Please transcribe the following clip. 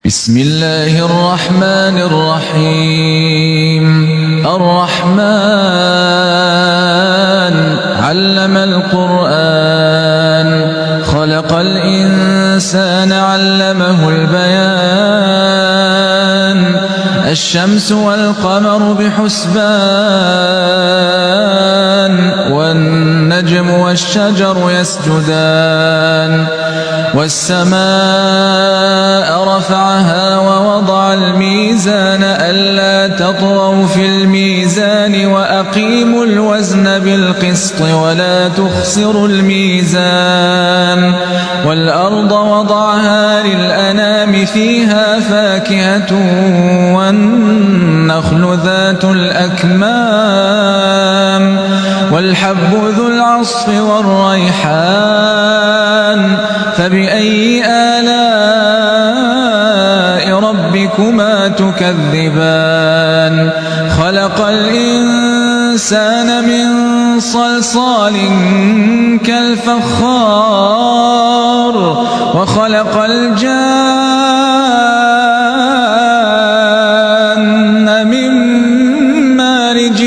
بسم الله الرحمن الرحيم. الرحمن علم القرآن، خلق الإنسان علمه البيان. الشمس والقمر بحسبان، والنجم والشجر يسجدان. والسماء رفعها ووضع الميزان ألا تطغوا في الميزان وأقيموا الوزن بالقسط ولا تخسروا الميزان. والأرض وضعها للأنام فيها فاكهة والنخل ذات الأكمام والحب ذو العصف والريحان. فبأي آلاء ربكما تكذبان؟ خلق الإنسان من صلصال كالفخار، وخلق الجان من مارج